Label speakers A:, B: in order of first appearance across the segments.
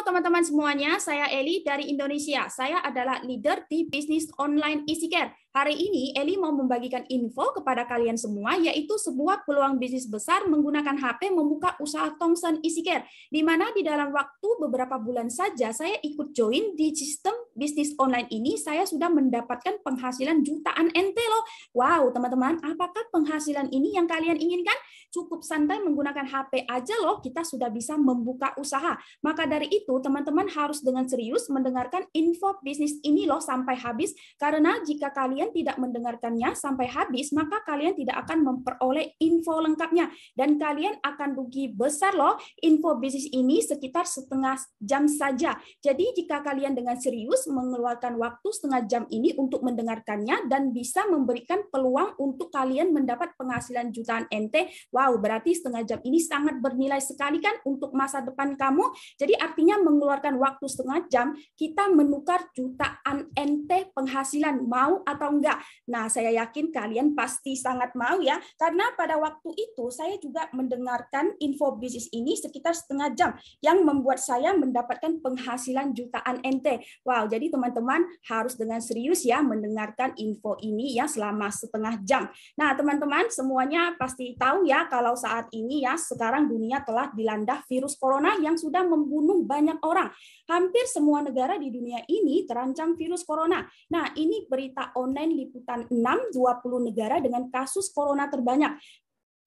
A: Halo teman-teman semuanya, saya Eli dari Indonesia. Saya adalah leader di bisnis online EasyCare. Hari ini Eli mau membagikan info kepada kalian semua, yaitu sebuah peluang bisnis besar menggunakan HP membuka usaha Tongsen EasyCare, di mana di dalam waktu beberapa bulan saja saya ikut join di sistem bisnis online ini, saya sudah mendapatkan penghasilan jutaan NT loh. Wow, teman-teman, apakah penghasilan ini yang kalian inginkan? Cukup santai menggunakan HP aja loh, kita sudah bisa membuka usaha. Maka dari itu, teman-teman harus dengan serius mendengarkan info bisnis ini loh sampai habis, karena jika kalian tidak mendengarkannya sampai habis, maka kalian tidak akan memperoleh info lengkapnya, dan kalian akan rugi besar loh. Info bisnis ini sekitar setengah jam saja. Jadi jika kalian dengan serius mengeluarkan waktu setengah jam ini untuk mendengarkannya dan bisa memberikan peluang untuk kalian mendapat penghasilan jutaan NT, wow, berarti setengah jam ini sangat bernilai sekali kan untuk masa depan kamu. Jadi artinya mengeluarkan waktu setengah jam, kita menukar jutaan NT penghasilan, mau atau enggak? Nah, saya yakin kalian pasti sangat mau ya, karena pada waktu itu saya juga mendengarkan info bisnis ini sekitar setengah jam, yang membuat saya mendapatkan penghasilan jutaan NT. Wow, jadi teman-teman harus dengan serius ya mendengarkan info ini ya selama setengah jam. Nah, teman-teman semuanya pasti tahu ya kalau saat ini ya sekarang dunia telah dilanda virus corona yang sudah membunuh banyak orang. Hampir semua negara di dunia ini terancam virus corona. Nah, ini berita online liputan 20 negara dengan kasus corona terbanyak.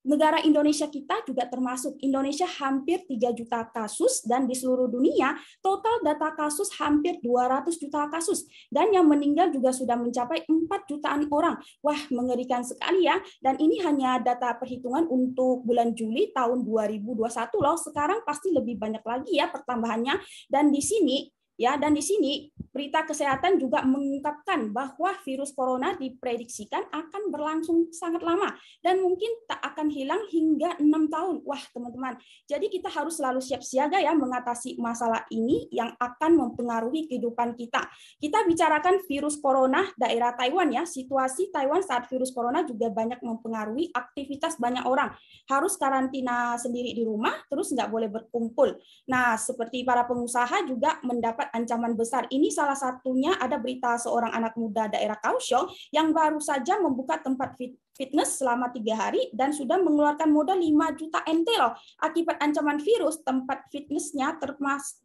A: Negara Indonesia kita juga termasuk. Indonesia hampir 3 juta kasus, dan di seluruh dunia total data kasus hampir 200 juta kasus. Dan yang meninggal juga sudah mencapai 4 jutaan orang. Wah, mengerikan sekali ya. Dan ini hanya data perhitungan untuk bulan Juli tahun 2021 loh. Sekarang pasti lebih banyak lagi ya pertambahannya. Dan di sini berita kesehatan juga mengungkapkan bahwa virus corona diprediksikan akan berlangsung sangat lama dan mungkin tak akan hilang hingga 6 tahun. Wah, teman-teman. Jadi kita harus selalu siap siaga ya mengatasi masalah ini yang akan mempengaruhi kehidupan kita. Kita bicarakan virus corona daerah Taiwan ya. Situasi Taiwan saat virus corona juga banyak mempengaruhi aktivitas banyak orang. Harus karantina sendiri di rumah, terus nggak boleh berkumpul. Nah, seperti para pengusaha juga mendapat ancaman besar. Ini salah satunya ada berita seorang anak muda daerah Kaohsiung yang baru saja membuka tempat fitness selama 3 hari dan sudah mengeluarkan modal 5 juta NT loh. Akibat ancaman virus, tempat fitnessnya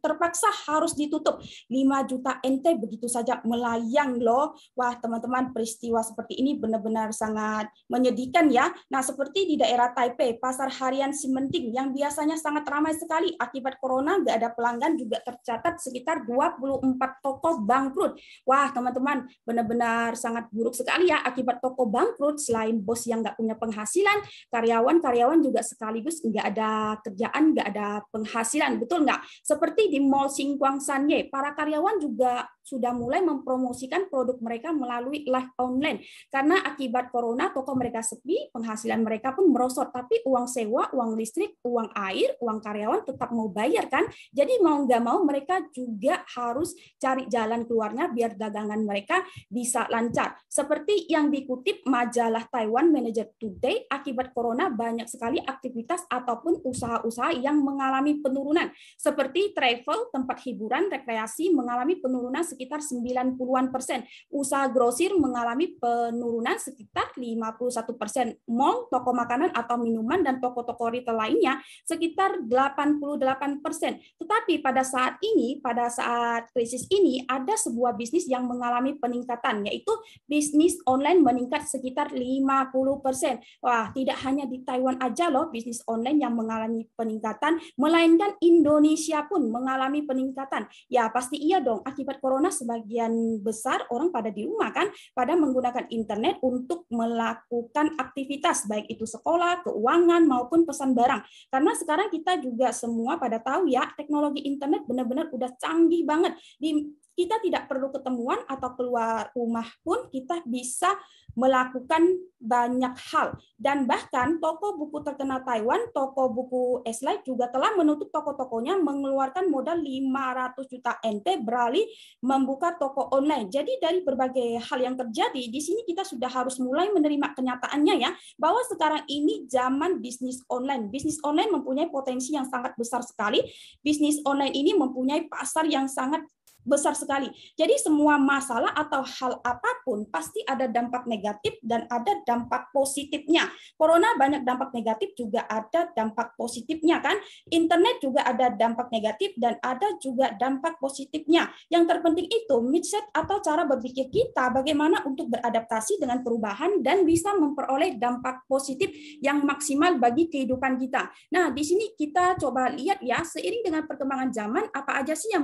A: terpaksa harus ditutup. 5 juta NT begitu saja melayang loh. Wah, teman-teman, peristiwa seperti ini benar-benar sangat menyedihkan ya. Nah, seperti di daerah Taipei, pasar harian Simenting yang biasanya sangat ramai sekali akibat corona, nggak ada pelanggan, juga tercatat sekitar 24 toko bangkrut. Wah, teman-teman, benar-benar sangat buruk sekali ya akibat toko bangkrut. Selain bos yang nggak punya penghasilan, karyawan juga sekaligus nggak ada kerjaan, nggak ada penghasilan, betul nggak? Seperti di Mall Singguang Sanye, para karyawan juga sudah mulai mempromosikan produk mereka melalui live online. Karena akibat corona, toko mereka sepi, penghasilan mereka pun merosot, tapi uang sewa, uang listrik, uang air, uang karyawan tetap mau bayar kan? Jadi mau nggak mau mereka juga harus cari jalan keluarnya biar dagangan mereka bisa lancar. Seperti yang dikutip majalah Taiwan Manager Today, akibat corona banyak sekali aktivitas ataupun usaha-usaha yang mengalami penurunan. Seperti travel, tempat hiburan, rekreasi mengalami penurunan sekitar 90-an%. Usaha grosir mengalami penurunan sekitar 51%. Mall, toko makanan atau minuman, dan toko-toko retail lainnya sekitar 88%. Tetapi pada saat krisis ini, ada sebuah bisnis yang mengalami peningkatan, yaitu bisnis online meningkat sekitar 50%. Wah, tidak hanya di Taiwan aja loh bisnis online yang mengalami peningkatan, melainkan Indonesia pun mengalami peningkatan. Ya, pasti iya dong. Akibat corona sebagian besar orang pada di rumah kan, pada menggunakan internet untuk melakukan aktivitas, baik itu sekolah, keuangan, maupun pesan barang. Karena sekarang kita juga semua pada tahu ya, teknologi internet benar-benar udah canggih banget. kita tidak perlu ketemuan atau keluar rumah pun kita bisa melakukan banyak hal. Dan bahkan toko buku terkenal Taiwan, toko buku Eslite juga telah menutup toko-tokonya, mengeluarkan modal 500 juta NT beralih membuka toko online. Jadi dari berbagai hal yang terjadi, di sini kita sudah harus mulai menerima kenyataannya ya, bahwa sekarang ini zaman bisnis online. Bisnis online mempunyai potensi yang sangat besar sekali. Bisnis online ini mempunyai pasar yang sangat besar sekali. Jadi semua masalah atau hal apapun pasti ada dampak negatif dan ada dampak positifnya. Corona banyak dampak negatif, juga ada dampak positifnya kan. Internet juga ada dampak negatif dan ada juga dampak positifnya. Yang terpenting itu mindset atau cara berpikir kita bagaimana untuk beradaptasi dengan perubahan dan bisa memperoleh dampak positif yang maksimal bagi kehidupan kita. Nah, di sini kita coba lihat ya, seiring dengan perkembangan zaman, apa aja sih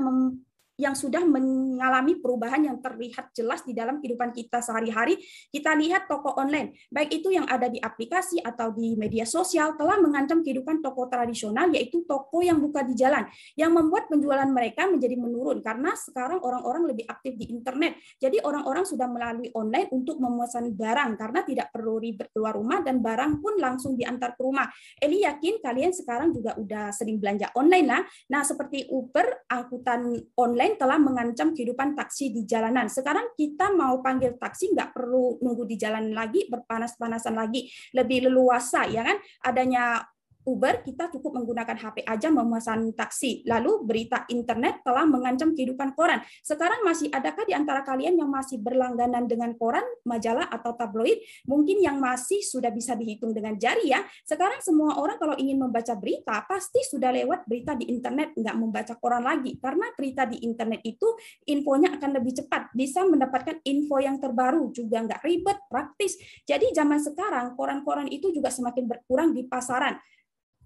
A: yang sudah mengalami perubahan yang terlihat jelas di dalam kehidupan kita sehari-hari. Kita lihat toko online, baik itu yang ada di aplikasi atau di media sosial, telah mengancam kehidupan toko tradisional, yaitu toko yang buka di jalan, yang membuat penjualan mereka menjadi menurun, karena sekarang orang-orang lebih aktif di internet. Jadi orang-orang sudah melalui online untuk memesan barang, karena tidak perlu ribet keluar rumah, dan barang pun langsung diantar ke rumah. Eli yakin kalian sekarang juga udah sering belanja online lah. Nah, seperti Uber, angkutan online telah mengancam kehidupan taksi di jalanan. Sekarang kita mau panggil taksi nggak perlu nunggu di jalan lagi, berpanas-panasan lagi, lebih leluasa ya kan. Adanya Uber, kita cukup menggunakan HP aja memesan taksi. Lalu berita internet telah mengancam kehidupan koran. Sekarang masih adakah di antara kalian yang masih berlangganan dengan koran, majalah, atau tabloid? Mungkin yang masih sudah bisa dihitung dengan jari ya. Sekarang semua orang kalau ingin membaca berita, pasti sudah lewat berita di internet, nggak membaca koran lagi. Karena berita di internet itu infonya akan lebih cepat, bisa mendapatkan info yang terbaru, juga nggak ribet, praktis. Jadi zaman sekarang koran-koran itu juga semakin berkurang di pasaran.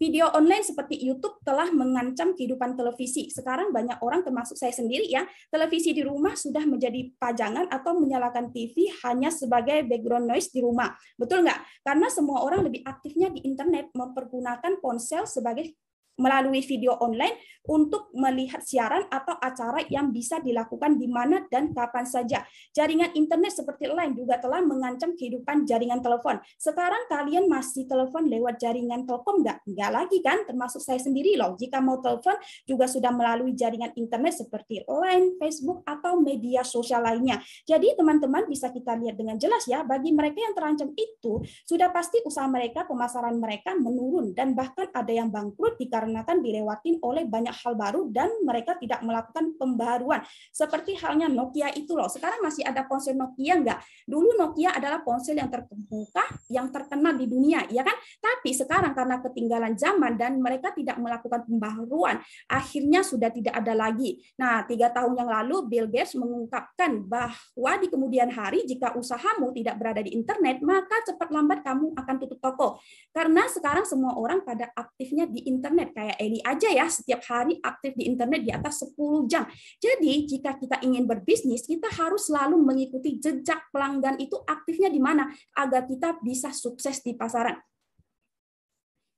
A: Video online seperti YouTube telah mengancam kehidupan televisi. Sekarang banyak orang, termasuk saya sendiri ya, televisi di rumah sudah menjadi pajangan atau menyalakan TV hanya sebagai background noise di rumah. Betul nggak? Karena semua orang lebih aktifnya di internet, mempergunakan ponsel sebagai melalui video online untuk melihat siaran atau acara yang bisa dilakukan di mana dan kapan saja. Jaringan internet seperti Line juga telah mengancam kehidupan jaringan telepon. Sekarang kalian masih telepon lewat jaringan Telkom nggak? Nggak lagi kan, termasuk saya sendiri loh. Jika mau telepon juga sudah melalui jaringan internet seperti Line, Facebook, atau media sosial lainnya. Jadi teman-teman bisa kita lihat dengan jelas ya, bagi mereka yang terancam itu, sudah pasti usaha mereka, pemasaran mereka menurun, dan bahkan ada yang bangkrut dikarenakan dilewatin oleh banyak hal baru dan mereka tidak melakukan pembaruan. Seperti halnya Nokia itu loh. Sekarang masih ada ponsel Nokia nggak? Dulu Nokia adalah ponsel yang terkemuka, yang terkenal di dunia, ya kan? Tapi sekarang karena ketinggalan zaman dan mereka tidak melakukan pembaruan, akhirnya sudah tidak ada lagi. Nah, 3 tahun yang lalu Bill Gates mengungkapkan bahwa di kemudian hari jika usahamu tidak berada di internet, maka cepat lambat kamu akan tutup toko. Karena sekarang semua orang pada aktifnya di internet. Kayak Eli aja ya, setiap hari aktif di internet di atas 10 jam. Jadi jika kita ingin berbisnis, kita harus selalu mengikuti jejak pelanggan itu aktifnya di mana agar kita bisa sukses di pasaran.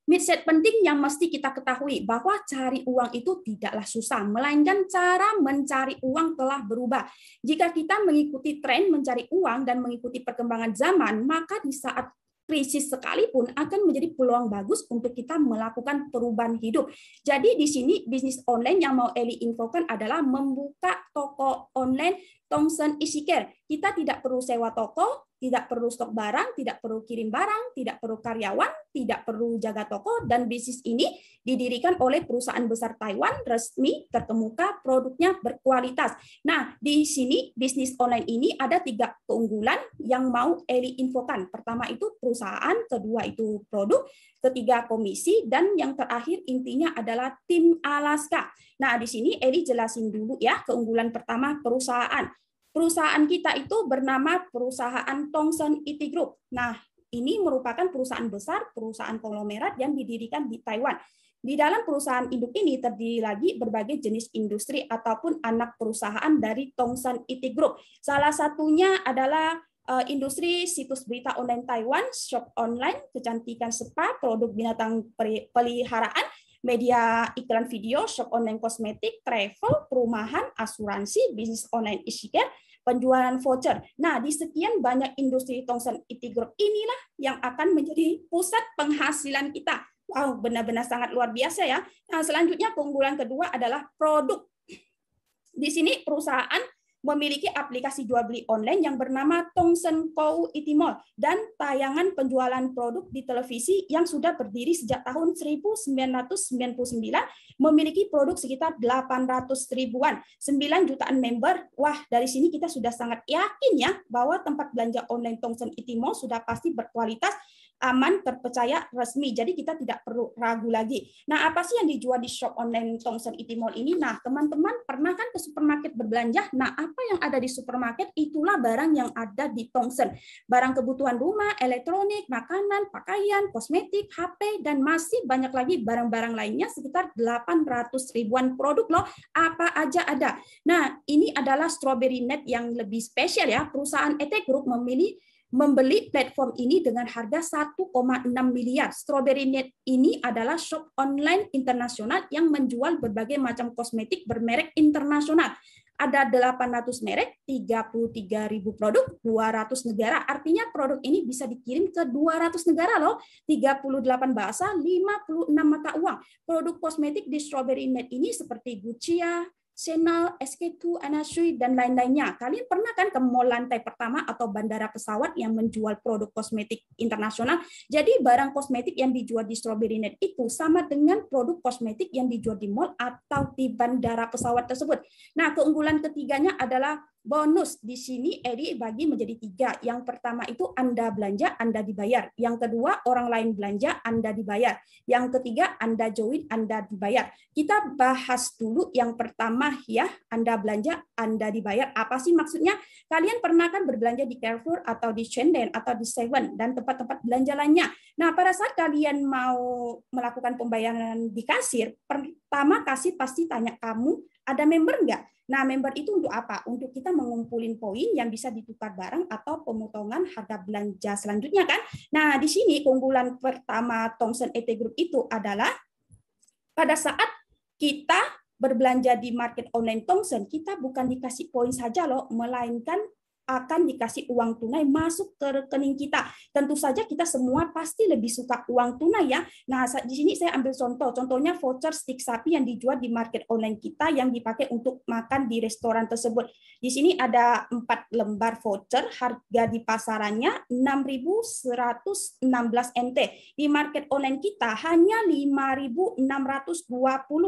A: Mindset penting yang mesti kita ketahui bahwa cari uang itu tidaklah susah, melainkan cara mencari uang telah berubah. Jika kita mengikuti tren mencari uang dan mengikuti perkembangan zaman, maka di saat krisis sekalipun akan menjadi peluang bagus untuk kita melakukan perubahan hidup. Jadi di sini bisnis online yang mau Eli infokan adalah membuka toko online Tongsen Easycare. Kita tidak perlu sewa toko, tidak perlu stok barang, tidak perlu kirim barang, tidak perlu karyawan, tidak perlu jaga toko, dan bisnis ini didirikan oleh perusahaan besar Taiwan, resmi, terkemuka, produknya berkualitas. Nah, di sini bisnis online ini ada 3 keunggulan yang mau Eli infokan. Pertama itu perusahaan, kedua itu produk, ketiga komisi, dan yang terakhir intinya adalah tim Alaska. Nah, di sini Eli jelasin dulu ya, keunggulan pertama perusahaan. Perusahaan kita itu bernama perusahaan Tongsen IT Group. Nah, ini merupakan perusahaan besar, perusahaan konglomerat yang didirikan di Taiwan. Di dalam perusahaan induk ini terdiri lagi berbagai jenis industri ataupun anak perusahaan dari Tongsen IT Group. Salah satunya adalah industri situs berita online Taiwan, shop online, kecantikan spa, produk binatang peliharaan, media iklan video, shop online kosmetik, travel, perumahan, asuransi, bisnis online e-care, penjualan voucher. Nah, di sekian banyak industri Tongsen IT Group inilah yang akan menjadi pusat penghasilan kita. Wow, benar-benar sangat luar biasa ya. Nah, selanjutnya keunggulan kedua adalah produk. Di sini perusahaan memiliki aplikasi jual beli online yang bernama Tongsen Kou IT Mall dan tayangan penjualan produk di televisi yang sudah berdiri sejak tahun 1999, memiliki produk sekitar 800 ribuan, 9 jutaan member. Wah, dari sini kita sudah sangat yakin ya bahwa tempat belanja online Tongsen IT Mall sudah pasti berkualitas, aman, terpercaya, resmi. Jadi kita tidak perlu ragu lagi. Nah, apa sih yang dijual di shop online Tongsen IT Mall ini? Nah, teman-teman pernah kan ke supermarket berbelanja? Nah, apa yang ada di supermarket itulah barang yang ada di Tongsen. Barang kebutuhan rumah, elektronik, makanan, pakaian, kosmetik, HP, dan masih banyak lagi barang-barang lainnya, sekitar 800 ribuan produk loh. Apa aja ada. Nah, ini adalah Strawberry Net yang lebih spesial ya. Perusahaan ET Group membeli platform ini dengan harga 1,6 miliar. Strawberry Net ini adalah shop online internasional yang menjual berbagai macam kosmetik bermerek internasional. Ada 800 merek, 33.000 produk, 200 negara. Artinya produk ini bisa dikirim ke 200 negara loh. 38 bahasa, 56 mata uang. Produk kosmetik di Strawberry Net ini seperti Gucci, Chanel, SK2, Anna Sui, dan lain-lainnya. Kalian pernah kan ke mall lantai pertama atau bandara pesawat yang menjual produk kosmetik internasional? Jadi barang kosmetik yang dijual di Strawberry Net itu sama dengan produk kosmetik yang dijual di mall atau di bandara pesawat tersebut. Nah, keunggulan ketiganya adalah bonus. Di sini Edi bagi menjadi 3. Yang pertama itu Anda belanja, Anda dibayar. Yang kedua, orang lain belanja, Anda dibayar. Yang ketiga, Anda join, Anda dibayar. Kita bahas dulu yang pertama ya, Anda belanja, Anda dibayar. Apa sih maksudnya? Kalian pernah kan berbelanja di Carrefour atau di Shenzhen atau di Seven dan tempat-tempat belanja lainnya. Nah, pada saat kalian mau melakukan pembayaran di kasir, pertama kasir pasti tanya, kamu ada member nggak? Nah, member itu untuk apa? Untuk kita mengumpulin poin yang bisa ditukar barang atau pemotongan harga belanja selanjutnya kan? Nah, di sini keunggulan pertama Tongsen ET Group itu adalah pada saat kita berbelanja di market online Tongsen, kita bukan dikasih poin saja loh, melainkan akan dikasih uang tunai masuk ke rekening kita. Tentu saja kita semua pasti lebih suka uang tunai ya. Nah, di sini saya ambil contoh. Contohnya voucher stik sapi yang dijual di market online kita yang dipakai untuk makan di restoran tersebut. Di sini ada 4 lembar voucher, harga di pasarannya 6.116 NT. Di market online kita hanya 5.620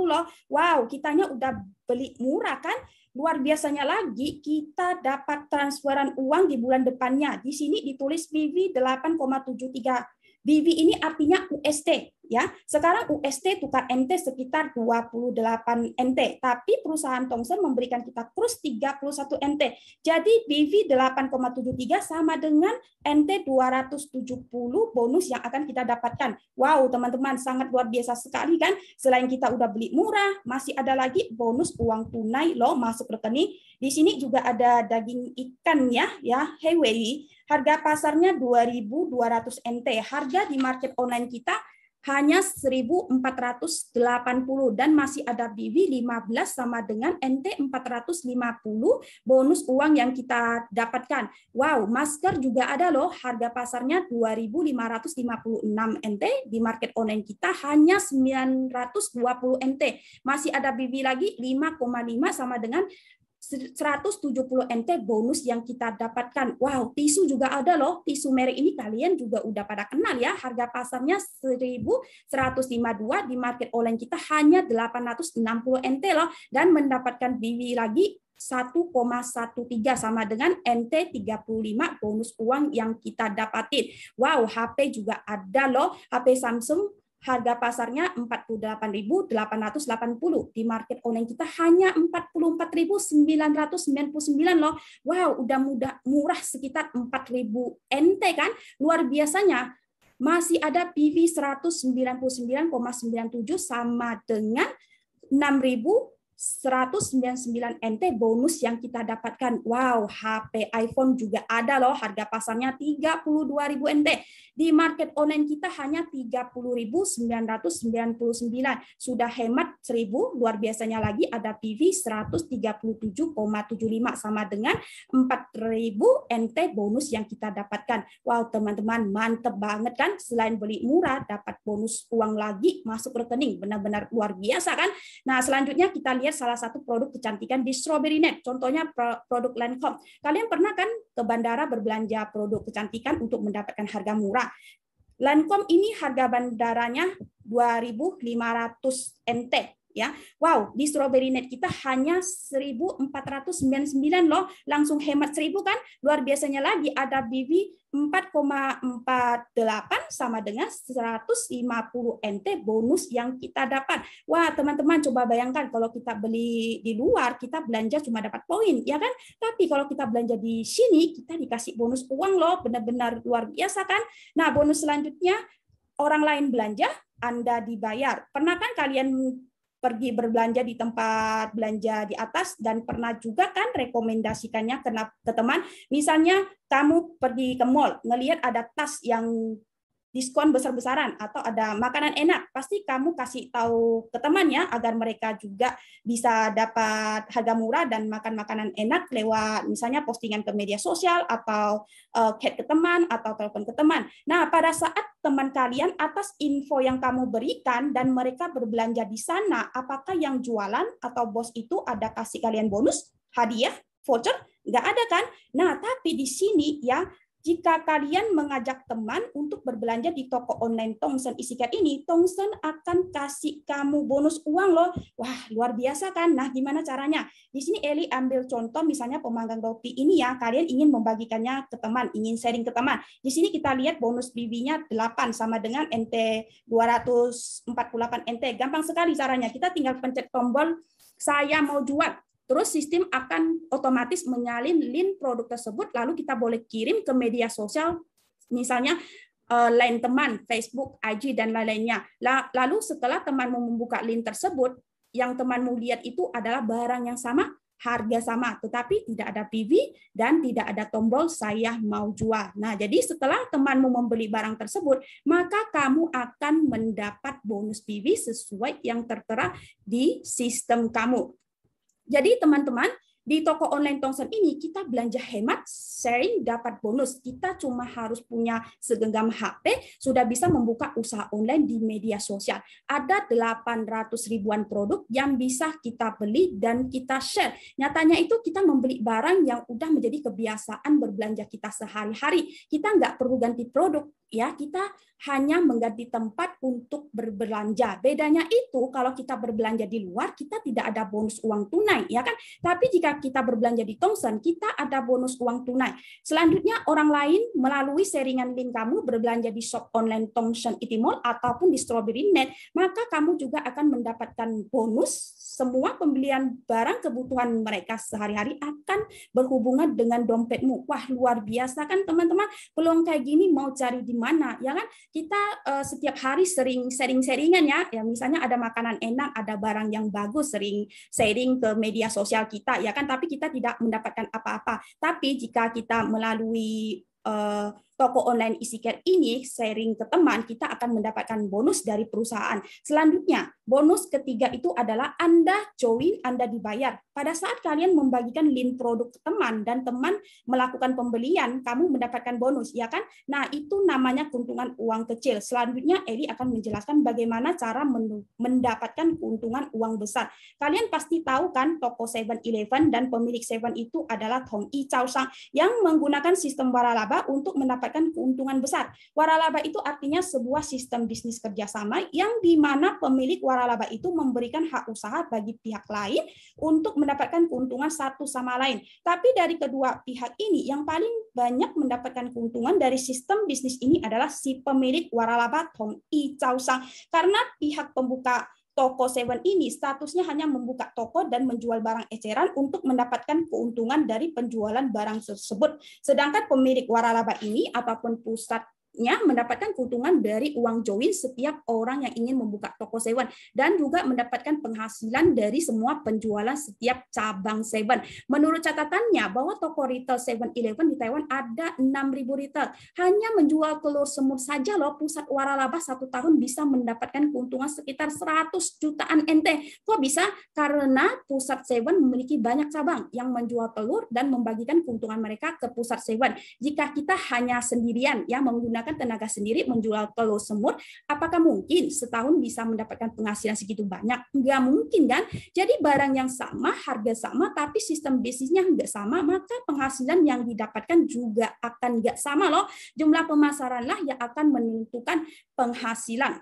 A: loh. Wow, kitanya udah beli murah kan? Luar biasanya lagi, kita dapat transferan uang di bulan depannya. Di sini ditulis BV 8,73. BV ini artinya UST ya. Sekarang UST tukar NT sekitar 28 NT, tapi perusahaan Tongsen memberikan kita kurs 31 NT. Jadi BV 8,73 sama dengan NT 270 bonus yang akan kita dapatkan. Wow, teman-teman, sangat luar biasa sekali kan? Selain kita udah beli murah, masih ada lagi bonus uang tunai loh masuk rekening. Di sini juga ada daging ikannya ya, Hewei. Harga pasarnya 2.200 NT. Harga di market online kita hanya 1.480 dan masih ada BV 15 sama dengan NT 450 bonus uang yang kita dapatkan. Wow, masker juga ada loh. Harga pasarnya 2.556 NT, di market online kita hanya 920 NT. Masih ada BV lagi 5,5 sama dengan 170 NT bonus yang kita dapatkan. Wow, tisu juga ada loh. Tisu merek ini kalian juga udah pada kenal ya. Harga pasarnya 1.152, di market online kita hanya 860 NT loh. Dan mendapatkan BW lagi 1,13 sama dengan NT 35 bonus uang yang kita dapatin. Wow, HP juga ada loh. HP Samsung harga pasarnya 48.880, di market online kita hanya 44.999 loh. Wow, udah murah sekitar 4.000 NT kan? Luar biasanya. Masih ada PV 199,97 sama dengan 6.000 199 NT bonus yang kita dapatkan. Wow, HP iPhone juga ada loh, harga pasarnya 32.000 NT. Di market online kita hanya 30.999. Sudah hemat 1.000, luar biasanya lagi ada PV 137,75 sama dengan 4.000 NT bonus yang kita dapatkan. Wow, teman-teman, mantep banget kan? Selain beli murah, dapat bonus uang lagi masuk rekening. Benar-benar luar biasa kan? Nah, selanjutnya kita lihat salah satu produk kecantikan di Strawberry Net, contohnya produk Lancome. Kalian pernah kan ke bandara berbelanja produk kecantikan untuk mendapatkan harga murah? Lancome ini harga bandaranya 2.500 NT. Ya, wow, di Strawberry Net kita hanya 1.499 loh, langsung hemat 1.000 kan? Luar biasanya lagi ada BV 4,48 sama dengan 150 NT bonus yang kita dapat. Wah, teman-teman coba bayangkan kalau kita beli di luar, kita belanja cuma dapat poin, ya kan? Tapi kalau kita belanja di sini, kita dikasih bonus uang loh, benar-benar luar biasa kan? Nah, bonus selanjutnya, orang lain belanja, Anda dibayar. Pernah kan kalian pergi berbelanja di tempat belanja di atas dan pernah juga kan rekomendasikannya ke teman, misalnya kamu pergi ke mall ngelihat ada tas yang diskon besar-besaran atau ada makanan enak, pasti kamu kasih tahu ke temannya agar mereka juga bisa dapat harga murah dan makan makanan enak lewat misalnya postingan ke media sosial atau chat ke teman atau telepon ke teman. Nah, pada saat teman kalian atas info yang kamu berikan dan mereka berbelanja di sana, apakah yang jualan atau bos itu ada kasih kalian bonus, hadiah, voucher? Nggak ada kan? Nah, tapi di sini ya, jika kalian mengajak teman untuk berbelanja di toko online Tongsen EasyCare ini, Tongsen akan kasih kamu bonus uang loh. Wah, luar biasa kan? Nah, gimana caranya? Di sini Eli ambil contoh misalnya pemanggang roti ini ya, kalian ingin membagikannya ke teman, ingin sharing ke teman. Di sini kita lihat bonus BB-nya 8 sama dengan NT 248 NT. Gampang sekali caranya. Kita tinggal pencet tombol saya mau jual. Terus sistem akan otomatis menyalin link produk tersebut, lalu kita boleh kirim ke media sosial, misalnya lain teman, Facebook, IG, dan lain-lainnya. Lalu setelah temanmu membuka link tersebut, yang temanmu lihat itu adalah barang yang sama, harga sama, tetapi tidak ada PV dan tidak ada tombol saya mau jual. Nah, jadi setelah temanmu membeli barang tersebut, maka kamu akan mendapat bonus PV sesuai yang tertera di sistem kamu. Jadi teman-teman, di toko online Tongsen ini kita belanja hemat, sharing, dapat bonus. Kita cuma harus punya segenggam HP, sudah bisa membuka usaha online di media sosial. Ada 800 ribuan produk yang bisa kita beli dan kita share. Nyatanya itu kita membeli barang yang udah menjadi kebiasaan berbelanja kita sehari-hari. Kita nggak perlu ganti produk, ya, kita hanya mengganti tempat untuk berbelanja. Bedanya itu kalau kita berbelanja di luar, kita tidak ada bonus uang tunai, ya kan? Tapi jika kita berbelanja di Tongsen, kita ada bonus uang tunai. Selanjutnya, orang lain melalui sharingan link kamu berbelanja di shop online Tongsen Itimall ataupun di Strawberry Net, maka kamu juga akan mendapatkan bonus. Semua pembelian barang kebutuhan mereka sehari-hari akan berhubungan dengan dompetmu. Wah, luar biasa kan teman-teman? Peluang kayak gini mau cari di mana, ya kan? Kita setiap hari sering sharing-sharingan ya, misalnya ada makanan enak, ada barang yang bagus, sering sharing ke media sosial kita, ya kan? Tapi kita tidak mendapatkan apa-apa. Tapi jika kita melalui toko online EasyCare ini sharing ke teman, kita akan mendapatkan bonus dari perusahaan. Selanjutnya, bonus ketiga itu adalah Anda join, Anda dibayar. Pada saat kalian membagikan link produk ke teman dan teman melakukan pembelian, kamu mendapatkan bonus, ya kan? Nah, itu namanya keuntungan uang kecil. Selanjutnya, Eli akan menjelaskan bagaimana cara mendapatkan keuntungan uang besar. Kalian pasti tahu kan toko 7-Eleven dan pemilik 7 itu adalah Tong Yi Chao Sang yang menggunakan sistem waralaba untuk mendapatkan keuntungan besar. Waralaba itu artinya sebuah sistem bisnis kerjasama yang di mana pemilik waralaba itu memberikan hak usaha bagi pihak lain untuk mendapatkan keuntungan satu sama lain. Tapi dari kedua pihak ini, yang paling banyak mendapatkan keuntungan dari sistem bisnis ini adalah si pemilik waralaba Tong Yi Chao Sang. Karena pihak pembuka toko 7 ini statusnya hanya membuka toko dan menjual barang eceran untuk mendapatkan keuntungan dari penjualan barang tersebut. Sedangkan pemilik waralaba ini ataupun pusat selanjutnya mendapatkan keuntungan dari uang join setiap orang yang ingin membuka toko Seven, dan juga mendapatkan penghasilan dari semua penjualan setiap cabang Seven. Menurut catatannya bahwa toko retail 7-Eleven di Taiwan ada 6.000 retail. Hanya menjual telur semut saja loh, pusat waralaba 1 tahun bisa mendapatkan keuntungan sekitar 100 jutaan NT. Kok bisa? Karena pusat Seven memiliki banyak cabang yang menjual telur dan membagikan keuntungan mereka ke pusat Seven. Jika kita hanya sendirian yang menggunakan tenaga sendiri menjual telur semut, apakah mungkin setahun bisa mendapatkan penghasilan segitu banyak? Nggak mungkin kan? Jadi barang yang sama, harga sama, tapi sistem bisnisnya nggak sama, maka penghasilan yang didapatkan juga akan nggak sama loh. Jumlah pemasaranlah yang akan menentukan penghasilan.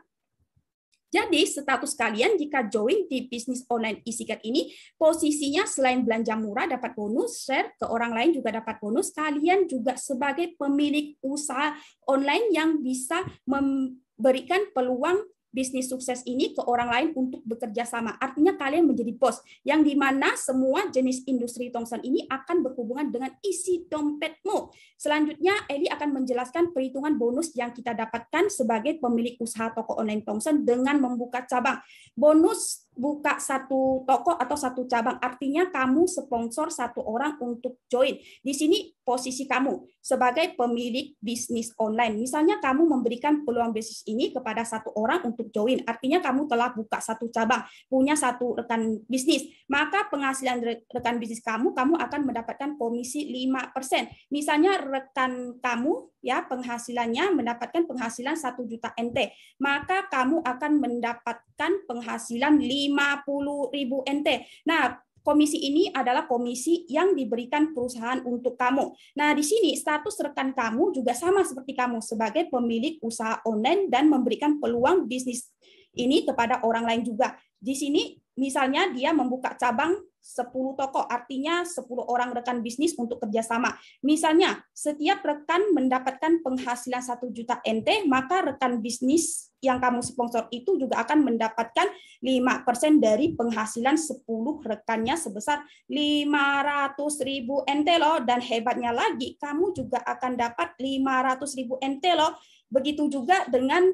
A: Jadi status kalian jika join di bisnis online e-sikat ini, posisinya selain belanja murah dapat bonus, share ke orang lain juga dapat bonus, kalian juga sebagai pemilik usaha online yang bisa memberikan peluang bisnis sukses ini ke orang lain untuk bekerja sama. Artinya kalian menjadi bos, yang dimana semua jenis industri Tongsan ini akan berhubungan dengan isi dompetmu. Selanjutnya, Eli akan menjelaskan perhitungan bonus yang kita dapatkan sebagai pemilik usaha toko online Tongsan dengan membuka cabang. Bonus buka satu toko atau satu cabang, artinya kamu sponsor satu orang untuk join. Di sini posisi kamu sebagai pemilik bisnis online. Misalnya kamu memberikan peluang bisnis ini kepada satu orang untuk join, artinya kamu telah buka satu cabang, punya satu rekan bisnis, maka penghasilan rekan bisnis kamu akan mendapatkan komisi 5%. Misalnya rekan kamu ya penghasilannya mendapatkan penghasilan 1 juta NT, maka kamu akan mendapatkan penghasilan 50.000 NT. Nah, komisi ini adalah komisi yang diberikan perusahaan untuk kamu. Nah, di sini status rekan kamu juga sama seperti kamu sebagai pemilik usaha online dan memberikan peluang bisnis ini kepada orang lain juga. Di sini misalnya dia membuka cabang 10 toko, artinya 10 orang rekan bisnis untuk kerjasama. Misalnya, setiap rekan mendapatkan penghasilan 1 juta NT, maka rekan bisnis yang kamu sponsor itu juga akan mendapatkan 5% dari penghasilan 10 rekannya sebesar 500.000 NT loh. Dan hebatnya lagi, kamu juga akan dapat 500.000 NT loh. Begitu juga dengan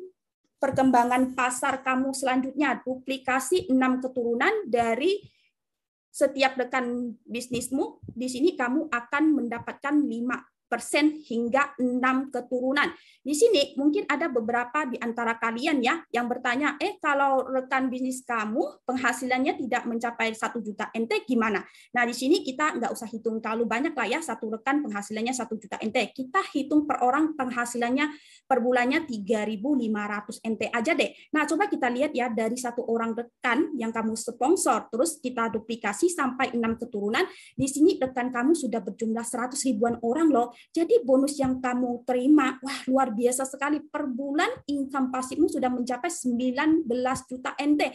A: perkembangan pasar kamu selanjutnya, duplikasi 6 keturunan dari setiap rekan bisnismu. Di sini kamu akan mendapatkan 5% hingga 6 keturunan. Di sini mungkin ada beberapa di antara kalian ya yang bertanya, kalau rekan bisnis kamu penghasilannya tidak mencapai 1 juta NT gimana? Nah, di sini kita nggak usah hitung terlalu banyak lah ya, satu rekan penghasilannya 1 juta NT. Kita hitung per orang penghasilannya per bulannya 3.500 NT aja deh. Nah, coba kita lihat ya, dari satu orang rekan yang kamu sponsor, terus kita duplikasi sampai 6 keturunan, di sini rekan kamu sudah berjumlah 100 ribuan orang loh. Jadi bonus yang kamu terima, wah luar biasa sekali. Per bulan income pasifmu sudah mencapai 19 juta NT.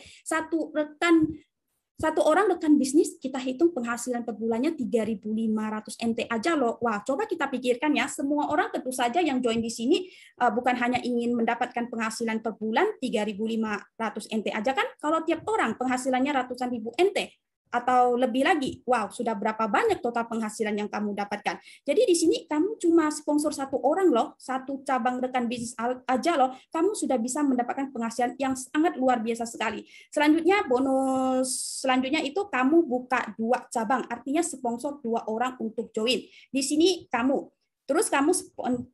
A: Satu orang rekan bisnis kita hitung penghasilan per bulannya 3.500 NT aja loh. Wah, coba kita pikirkan ya, semua orang tentu saja yang join di sini bukan hanya ingin mendapatkan penghasilan per bulan 3.500 NT aja kan. Kalau tiap orang penghasilannya ratusan ribu NT atau lebih lagi, wow, sudah berapa banyak total penghasilan yang kamu dapatkan. Jadi di sini kamu cuma sponsor satu orang loh, satu cabang rekan bisnis aja loh, kamu sudah bisa mendapatkan penghasilan yang sangat luar biasa sekali. Selanjutnya, bonus selanjutnya itu kamu buka 2 cabang, artinya sponsor 2 orang untuk join. Di sini kamu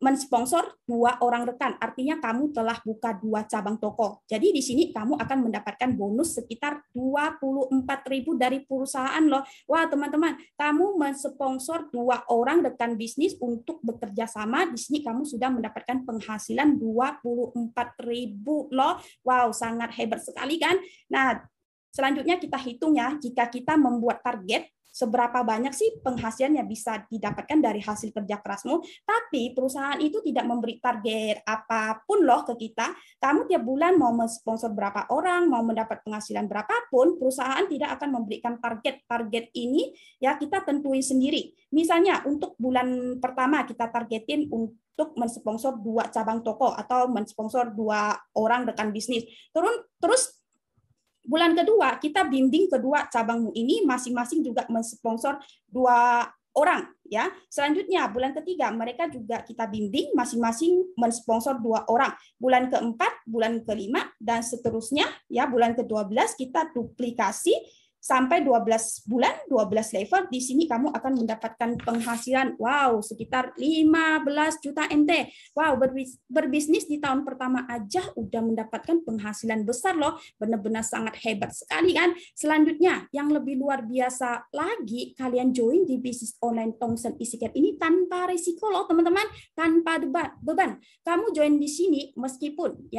A: mensponsor 2 orang rekan, artinya kamu telah buka 2 cabang toko. Jadi di sini kamu akan mendapatkan bonus sekitar 24.000 dari perusahaan loh. Wah teman-teman, kamu mensponsor 2 orang rekan bisnis untuk bekerja sama, di sini kamu sudah mendapatkan penghasilan 24.000 loh. Wow, sangat hebat sekali kan? Nah, selanjutnya kita hitung ya, jika kita membuat target, seberapa banyak sih penghasilan yang bisa didapatkan dari hasil kerja kerasmu, tapi perusahaan itu tidak memberi target apapun loh ke kita. Kamu tiap bulan mau mensponsor berapa orang, mau mendapat penghasilan berapapun, perusahaan tidak akan memberikan target. Target ini ya kita tentuin sendiri. Misalnya untuk bulan pertama kita targetin untuk mensponsor 2 cabang toko atau mensponsor 2 orang rekan bisnis. Terus bulan kedua, kita bimbing kedua cabangmu ini masing-masing juga mensponsor 2 orang ya. Selanjutnya bulan ketiga mereka juga kita bimbing masing-masing mensponsor 2 orang. Bulan keempat, bulan kelima dan seterusnya ya, bulan ke-12 kita duplikasi sampai 12 bulan, 12 level. Di sini kamu akan mendapatkan penghasilan wow sekitar 15 juta NT. Wow, berbisnis di tahun pertama aja udah mendapatkan penghasilan besar loh. Benar-benar sangat hebat sekali kan. Selanjutnya yang lebih luar biasa lagi, kalian join di bisnis online Tongsen EasyCare ini tanpa risiko loh teman-teman, tanpa beban. Kamu join di sini meskipun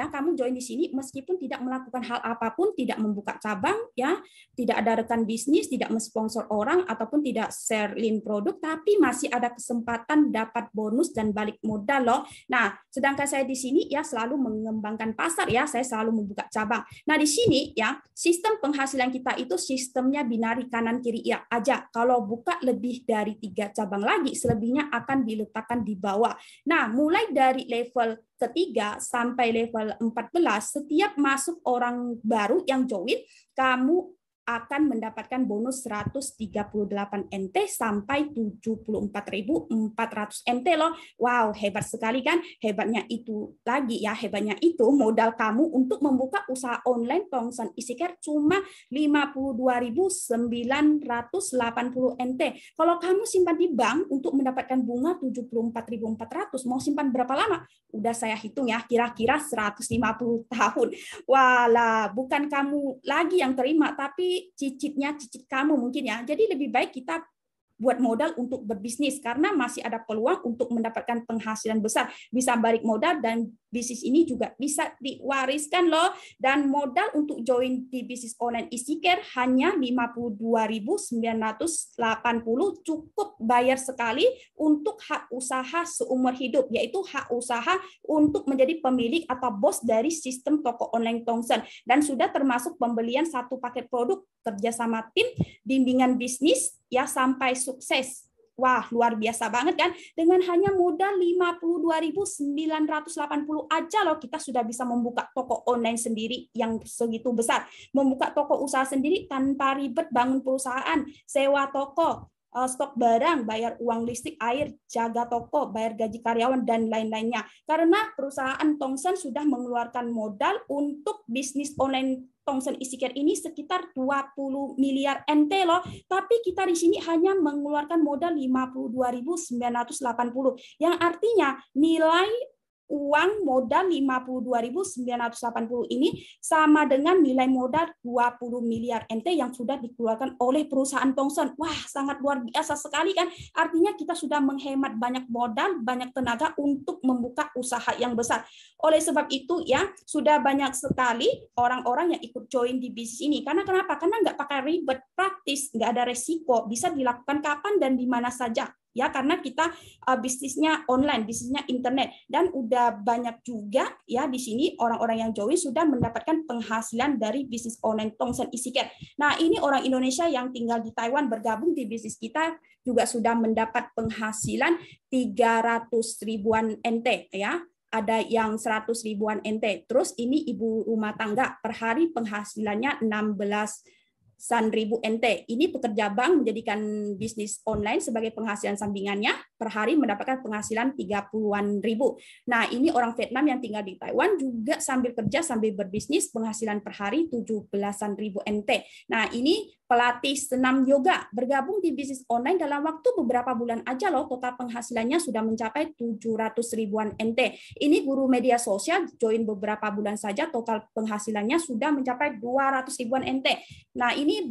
A: tidak melakukan hal apapun, tidak membuka cabang ya, tidak ada rekan bisnis, tidak mensponsor orang ataupun tidak share link produk, tapi masih ada kesempatan dapat bonus dan balik modal loh. Nah, sedangkan saya di sini ya selalu mengembangkan pasar ya, saya selalu membuka cabang. Nah, di sini ya sistem penghasilan kita itu sistemnya binari kanan kiri ya aja. Kalau buka lebih dari 3 cabang lagi, selebihnya akan diletakkan di bawah. Nah, mulai dari level ketiga sampai level 14, setiap masuk orang baru yang join, kamu akan mendapatkan bonus 138 NT sampai 74.400 NT loh. Wow, hebat sekali kan? Hebatnya itu modal kamu untuk membuka usaha online Tongsen EasyCare cuma 52.980 NT. Kalau kamu simpan di bank untuk mendapatkan bunga 74.400, mau simpan berapa lama? Udah saya hitung ya, kira-kira 150 tahun. Walah, bukan kamu lagi yang terima, tapi cicit kamu mungkin ya. Jadi lebih baik kita buat modal untuk berbisnis karena masih ada peluang untuk mendapatkan penghasilan besar, bisa balik modal dan bisnis ini juga bisa diwariskan loh. Dan modal untuk join di bisnis online EasyCare hanya 52.980, cukup bayar sekali untuk hak usaha seumur hidup, yaitu hak usaha untuk menjadi pemilik atau bos dari sistem toko online Tongsen, dan sudah termasuk pembelian 1 paket produk, kerjasama tim, bimbingan bisnis ya sampai sukses. Wah, luar biasa banget kan? Dengan hanya modal 52.980 aja loh, kita sudah bisa membuka toko online sendiri yang segitu besar. Membuka toko usaha sendiri tanpa ribet bangun perusahaan, sewa toko, stok barang, bayar uang listrik, air, jaga toko, bayar gaji karyawan, dan lain-lainnya. Karena perusahaan Tongsen sudah mengeluarkan modal untuk bisnis online Tongsen EasyCare ini sekitar 20 miliar NT loh, tapi kita di sini hanya mengeluarkan modal 52.980, yang artinya nilai uang modal 52.980 ini sama dengan nilai modal 20 miliar NT yang sudah dikeluarkan oleh perusahaan Tongsen. Wah, sangat luar biasa sekali kan? Artinya kita sudah menghemat banyak modal, banyak tenaga untuk membuka usaha yang besar. Oleh sebab itu ya, sudah banyak sekali orang-orang yang ikut join di bisnis ini. Karena kenapa? Karena nggak pakai ribet, praktis, nggak ada resiko, bisa dilakukan kapan dan di mana saja. Ya, karena kita bisnisnya online, bisnisnya internet, dan udah banyak juga ya di sini orang-orang yang join sudah mendapatkan penghasilan dari bisnis online Tongsen EasyCare. Nah, ini orang Indonesia yang tinggal di Taiwan bergabung di bisnis kita juga sudah mendapat penghasilan 300 ribuan NT ya. Ada yang 100 ribuan NT. Terus ini ibu rumah tangga per hari penghasilannya 16.000 NT. Ini pekerja bank menjadikan bisnis online sebagai penghasilan sampingannya, per hari mendapatkan penghasilan 30-an ribu. Nah, ini orang Vietnam yang tinggal di Taiwan juga sambil kerja sambil berbisnis, penghasilan per hari 17-an ribu NT. Nah, ini pelatih senam yoga bergabung di bisnis online dalam waktu beberapa bulan aja loh, total penghasilannya sudah mencapai 700 ribuan NT. Ini guru media sosial join beberapa bulan saja, total penghasilannya sudah mencapai 200 ribuan NT. Nah, ini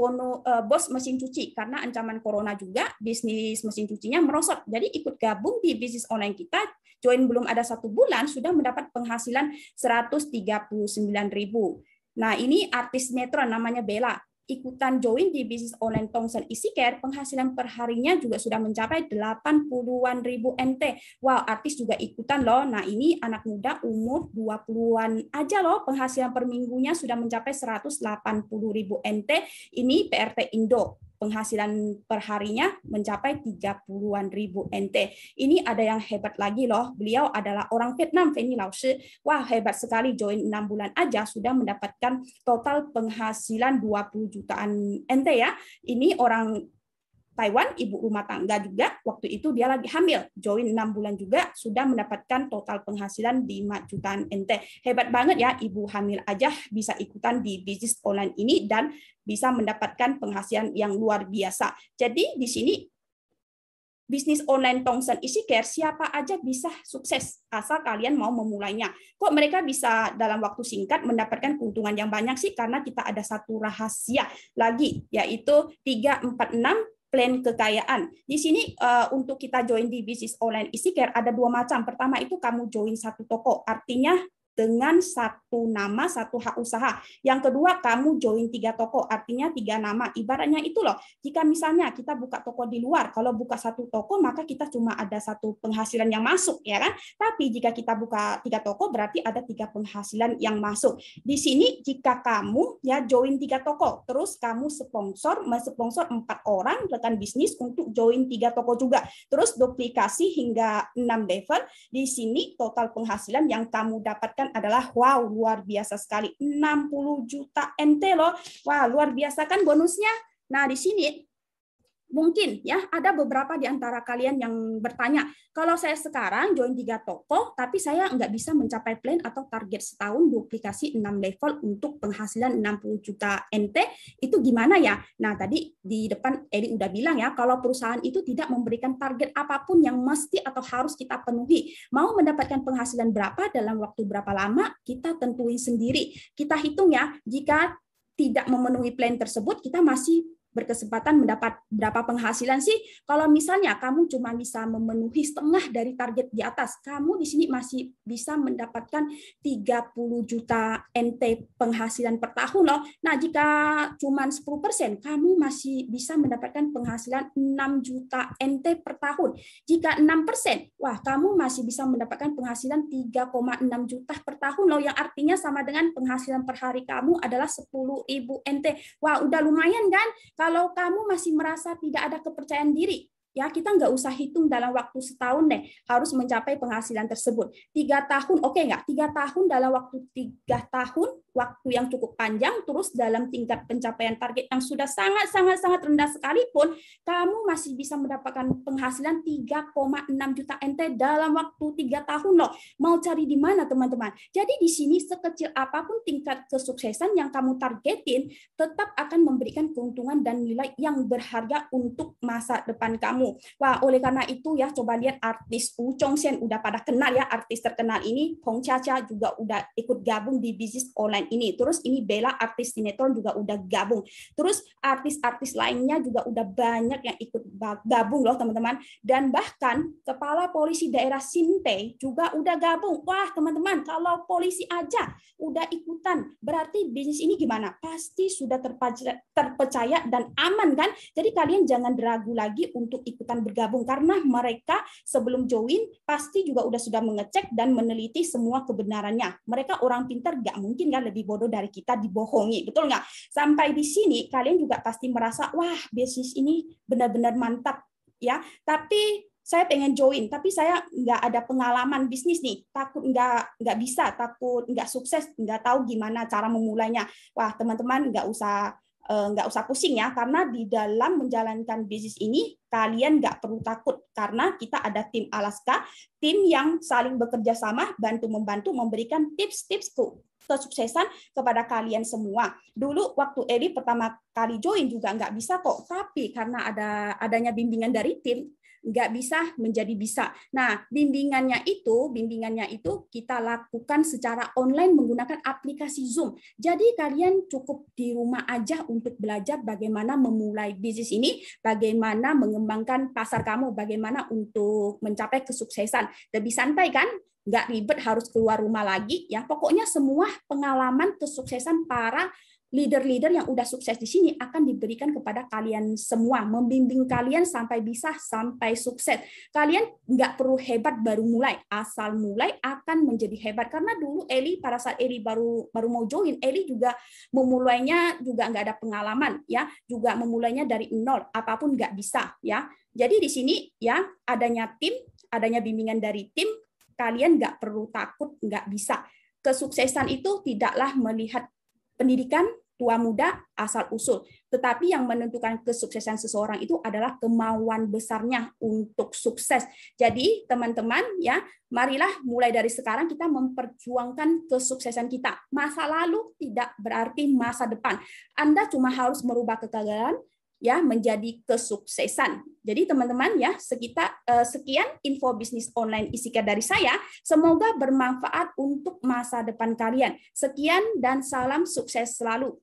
A: bos mesin cuci, karena ancaman corona juga bisnis mesin cucinya merosot. Jadi ikut gabung di bisnis online kita, join belum ada 1 bulan sudah mendapat penghasilan 139.000. Nah, ini artis sinetron namanya Bella. Ikutan join di bisnis online Tongsen EasyCare, penghasilan per harinya juga sudah mencapai 80-an ribu NT. Wow, artis juga ikutan loh. Nah, ini anak muda umur 20-an aja loh, penghasilan per minggunya sudah mencapai 180 ribu NT. Ini PRT Indo. Penghasilan per harinya mencapai 30-an ribu NT. Ini ada yang hebat lagi loh. Beliau adalah orang Vietnam, Fanny Lao Shi. Wah, hebat sekali, join 6 bulan aja sudah mendapatkan total penghasilan 20 jutaan NT ya. Ini orang Taiwan, ibu rumah tangga juga, waktu itu dia lagi hamil, join 6 bulan juga, sudah mendapatkan total penghasilan 5 jutaan NT. Hebat banget ya, ibu hamil aja bisa ikutan di bisnis online ini dan bisa mendapatkan penghasilan yang luar biasa. Jadi di sini bisnis online Tongsen Easy Care siapa aja bisa sukses asal kalian mau memulainya. Kok mereka bisa dalam waktu singkat mendapatkan keuntungan yang banyak sih? Karena kita ada satu rahasia lagi, yaitu 346 plan kekayaan. Di sini untuk kita join di bisnis online Easy Care ada 2 macam. Pertama itu kamu join satu toko, artinya dengan satu nama, satu hak usaha. Yang kedua, kamu join 3 toko, artinya 3 nama. Ibaratnya itu loh, jika misalnya kita buka toko di luar, kalau buka satu toko, maka kita cuma ada satu penghasilan yang masuk, ya kan? Tapi jika kita buka 3 toko, berarti ada 3 penghasilan yang masuk. Di sini, jika kamu ya join 3 toko, terus kamu sponsor 4 orang rekan bisnis untuk join 3 toko juga. Terus duplikasi hingga 6 level, di sini total penghasilan yang kamu dapatkan adalah wow, luar biasa sekali, 60 juta NT loh. Wah, luar biasa kan bonusnya. Nah, di sini mungkin ya ada beberapa di antara kalian yang bertanya, kalau saya sekarang join 3 toko, tapi saya nggak bisa mencapai plan atau target setahun duplikasi 6 level untuk penghasilan 60 juta NT, itu gimana ya? Nah, tadi di depan Eli udah bilang ya, kalau perusahaan itu tidak memberikan target apapun yang mesti atau harus kita penuhi. Mau mendapatkan penghasilan berapa dalam waktu berapa lama, kita tentuin sendiri. Kita hitung ya, jika tidak memenuhi plan tersebut, kita masih berkesempatan mendapat berapa penghasilan sih? Kalau misalnya kamu cuma bisa memenuhi setengah dari target di atas, kamu di sini masih bisa mendapatkan 30 juta NT penghasilan per tahun loh. Nah, jika cuma 10%, kamu masih bisa mendapatkan penghasilan 6 juta NT per tahun. Jika 6%, wah, kamu masih bisa mendapatkan penghasilan 3,6 juta per tahun loh, yang artinya sama dengan penghasilan per hari kamu adalah 10.000 NT. Wah, udah lumayan kan? Kalau kamu masih merasa tidak ada kepercayaan diri, ya kita nggak usah hitung dalam waktu setahun deh, harus mencapai penghasilan tersebut. 3 tahun, oke nggak? 3 tahun dalam waktu 3 tahun, waktu yang cukup panjang, terus dalam tingkat pencapaian target yang sudah sangat rendah sekalipun, kamu masih bisa mendapatkan penghasilan 3,6 juta NT dalam waktu 3 tahun loh. Mau cari di mana teman-teman? Jadi di sini sekecil apapun tingkat kesuksesan yang kamu targetin, tetap akan memberikan keuntungan dan nilai yang berharga untuk masa depan kamu. Wah, oleh karena itu ya, coba lihat artis Wu Chongxian, udah pada kenal ya artis terkenal ini. Hong Cha juga udah ikut gabung di bisnis online ini. Terus ini Bella, artis sinetron, juga udah gabung. Terus artis-artis lainnya juga udah banyak yang ikut gabung loh teman-teman. Dan bahkan kepala polisi daerah Xinpei juga udah gabung. Wah teman-teman, kalau polisi aja udah ikutan, berarti bisnis ini gimana? Pasti sudah terpercaya dan aman kan? Jadi kalian jangan ragu lagi untuk ikutan bergabung, karena mereka sebelum join pasti juga sudah mengecek dan meneliti semua kebenarannya. Mereka orang pintar, nggak mungkin kan lebih bodoh dari kita dibohongi, betul nggak? Sampai di sini kalian juga pasti merasa, wah bisnis ini benar-benar mantap ya. Tapi saya pengen join, tapi saya nggak ada pengalaman bisnis nih, takut nggak bisa, takut nggak sukses, nggak tahu gimana cara memulainya. Wah teman-teman nggak usah pusing ya, karena di dalam menjalankan bisnis ini kalian nggak perlu takut, karena kita ada tim Alaska, tim yang saling bekerja sama, bantu-membantu memberikan tips-tips kesuksesan kepada kalian semua. Dulu waktu Eli pertama kali join juga nggak bisa kok, tapi karena adanya bimbingan dari tim, nggak bisa menjadi bisa. Nah, bimbingannya itu kita lakukan secara online menggunakan aplikasi Zoom. Jadi kalian cukup di rumah aja untuk belajar bagaimana memulai bisnis ini, bagaimana mengembangkan pasar kamu, bagaimana untuk mencapai kesuksesan. Lebih santai kan? Nggak ribet harus keluar rumah lagi ya. Pokoknya semua pengalaman kesuksesan para leader-leader yang udah sukses di sini akan diberikan kepada kalian semua, membimbing kalian sampai bisa, sampai sukses. Kalian nggak perlu hebat baru mulai, asal mulai akan menjadi hebat. Karena dulu Eli, pada saat Eli baru mau join, Eli juga memulainya juga nggak ada pengalaman ya, juga memulainya dari nol, apapun nggak bisa ya. Jadi di sini ya adanya tim, adanya bimbingan dari tim, kalian nggak perlu takut nggak bisa. Kesuksesan itu tidaklah melihat pendidikan, tua muda, asal usul. Tetapi yang menentukan kesuksesan seseorang itu adalah kemauan besarnya untuk sukses. Jadi teman-teman ya, marilah mulai dari sekarang kita memperjuangkan kesuksesan kita. Masa lalu tidak berarti masa depan. Anda cuma harus merubah kegagalan ya menjadi kesuksesan. Jadi teman-teman ya, sekian info bisnis online EasyCare dari saya. Semoga bermanfaat untuk masa depan kalian. Sekian dan salam sukses selalu.